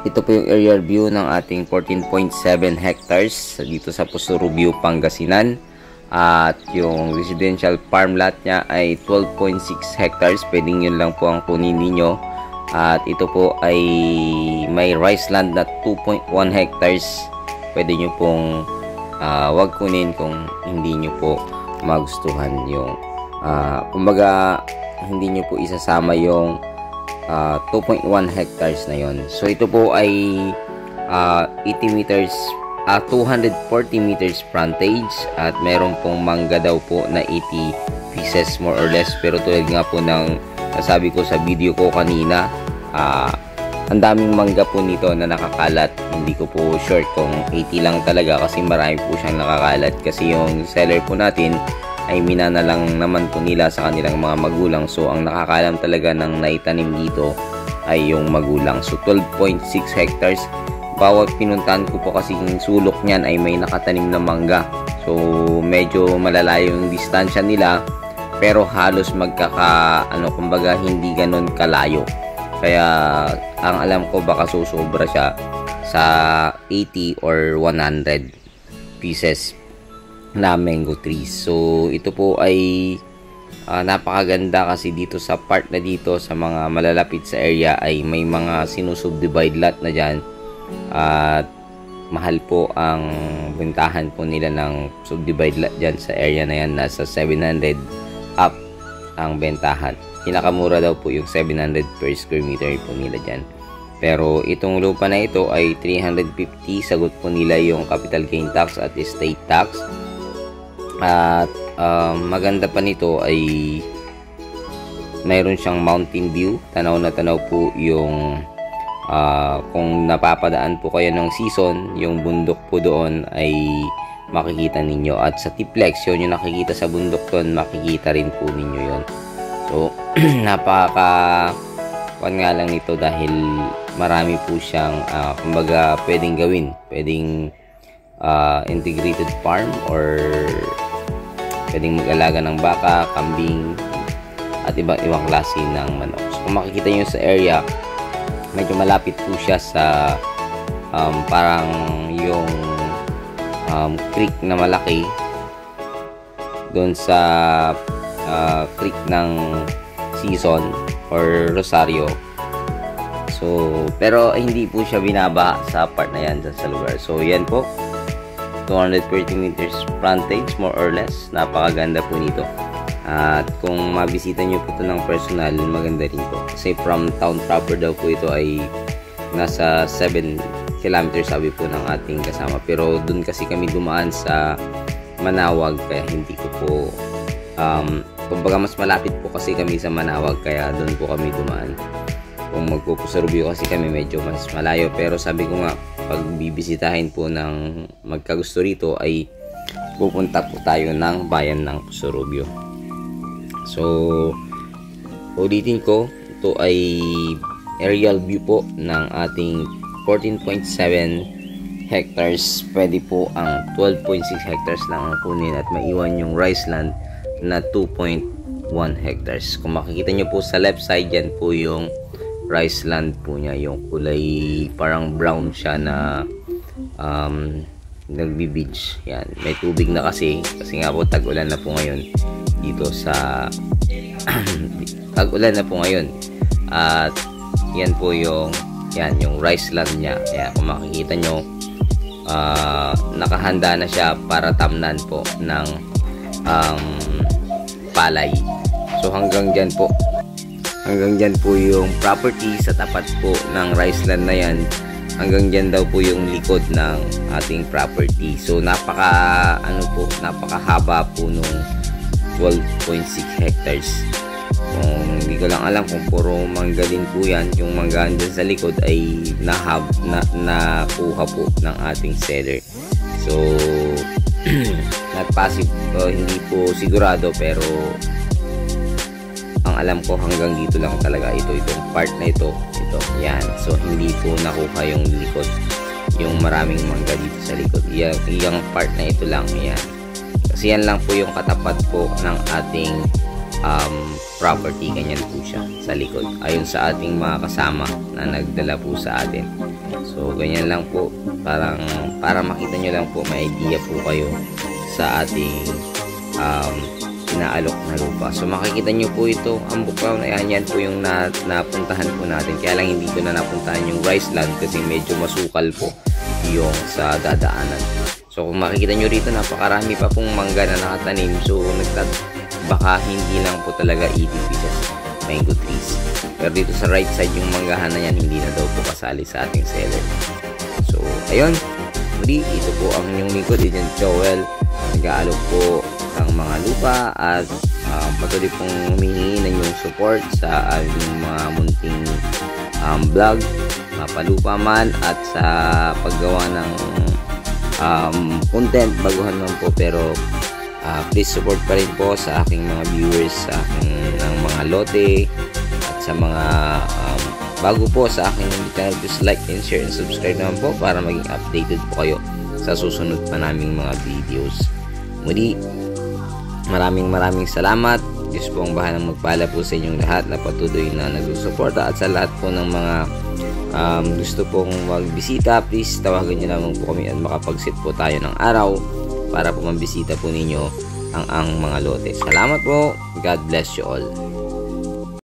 Ito po yung aerial view ng ating 14.7 hectares dito sa Pusurubio, Pangasinan. At yung residential farm lot niya ay 12.6 hectares. Pwedeng yun lang po ang kunin ninyo. At ito po ay may rice land na 2.1 hectares. Pwede nyo pong wag kunin kung hindi nyo po magustuhan yung kumbaga hindi nyo po isasama yung 2.1 hectares na yon. So ito po ay 80 meters 240 meters frontage at meron pong mangga daw po na 80 pieces more or less, pero tulad nga po ng nasabi ko sa video ko kanina, ang daming mangga po nito na nakakalat. Hindi ko po sure kung 80 lang talaga kasi marami po siyang nakakalat, kasi yung seller po natin ay minana lang naman po nila sa kanilang mga magulang. So ang nakakalam talaga ng naitanim dito ay yung magulang. So 12.6 hectares. Bawat pinuntahan ko po kasi yung sulok niyan ay may nakatanim na mangga. So medyo malalayo yung distansya nila, pero halos kumbaga hindi ganun kalayo. Kaya ang alam ko baka susobra siya sa 80 or 100 pieces na mango trees. So ito po ay napakaganda kasi dito sa part na dito sa mga malalapit sa area ay may mga sinusubdivide lot na dyan, at mahal po ang bentahan po nila ng subdivide lot dyan sa area na yan. Nasa 700 up ang bentahan. Pinakamura daw po yung 700 per square meter po nila dyan. Pero itong lupa na ito ay 350. Sagot po nila yung capital gain tax at estate tax. At maganda pa nito ay mayroon siyang mountain view. Tanaw na tanaw po yung kung napapadaan po kayo ng season, yung bundok po doon ay makikita ninyo. At sa Tiplex, yun yung nakikita sa bundok doon, makikita rin po ninyo yun. So napaka-kuan nga lang nito dahil marami po siyang kumbaga pwedeng gawin. Pwedeng integrated farm, or pwedeng mag-alaga ng baka, kambing, at iba't ibang klase ng manok. So kung makikita nyo sa area, medyo malapit po siya sa parang yung creek na malaki doon sa creek ng Season or Rosario. So pero hindi po siya binaba sa part na yan dyan sa lugar. So yan po, 230 meters frontage more or less. Napakaganda po nito. At kung mabisita nyo po ito ng personal, maganda rin po. Kasi from town proper daw po ito ay nasa 7 kilometers sabi po ng ating kasama. Pero dun kasi kami dumaan sa Manawag, kaya hindi ko po kumbaga mas malapit po kasi kami sa Manawag, kaya dun po kami dumaan. Kung magpupusurubyo kasi kami medyo mas malayo, pero sabi ko nga pag bibisitahin po ng magkagusto rito ay pupunta po tayo ng bayan ng Pusurubyo. So ulitin ko, ito ay aerial view po ng ating 14.7 hectares. Pwede po ang 12.6 hectares lang ang kunin at maiwan yung rice land na 2.1 hectares. Kung makikita nyo po sa left side, yan po yung rice land po niya, yung kulay parang brown siya na nagbibidge. Yan, may tubig na kasi nga po tag-ulan na po ngayon dito sa tag-ulan na po ngayon. At yan po yung rice land niya. Kaya kung makikita nyo, nakahanda na siya para tamnan po ng palay. So hanggang dyan po yung property sa tapat po ng rice land na yan. Hanggang dyan daw po yung likod ng ating property. So napakahaba po nung 12.6 hectares. Kung hindi ko lang alam kung puro mangga din po yan, yung mangga dyan sa likod ay nakuha po ng ating seller. So not possible, hindi po sigurado, pero ang alam ko hanggang dito lang talaga itong part na ito, yan. So hindi po nakuha yung likod, yung maraming mangga dito sa likod. Yung part na ito lang, yan. Kasi yan lang po yung katapat po ng ating property. Ganyan po siya sa likod, ayon sa ating mga kasama na nagdala po sa atin. So ganyan lang po, para makita nyo lang po, may idea po kayo sa ating inaalok na lupa. So makikita nyo po ito, ang buklaw na yan po yung napuntahan po natin. Kaya lang hindi ko na napuntahan yung rice land kasi medyo masukal po yung sa dadaanan. So kung makikita nyo rito, napakarami pa pong mangga na nakatanim. So baka hindi lang po talaga EDP just mango trees. Pero dito sa right side yung manggahan na yan, hindi na daw po kasali sa ating seller. So ayun, muli ito po ang inyong lingkod, Agent Joel. Nag-aalok po ng mga lupa at patuloy pong humihingi ng yung support sa aming mga munting vlog, mapalupa man at sa paggawa ng content, baguhan man po, pero please support pa rin po sa aking mga viewers, sa aking ng mga lote at sa mga bago po sa aking channel. Just like and share and subscribe naman po para maging updated po kayo sa susunod pa naming mga videos. Muli, maraming salamat. Diyos po ang bahalang magpala po sa inyong lahat na patuloy na nagsusuporta, at sa lahat po ng mga gusto pong magbisita, please tawagan nyo lamang po kami at makapag-set po tayo ng araw para po mambisita po ninyo ang mga lote. Salamat po. God bless you all.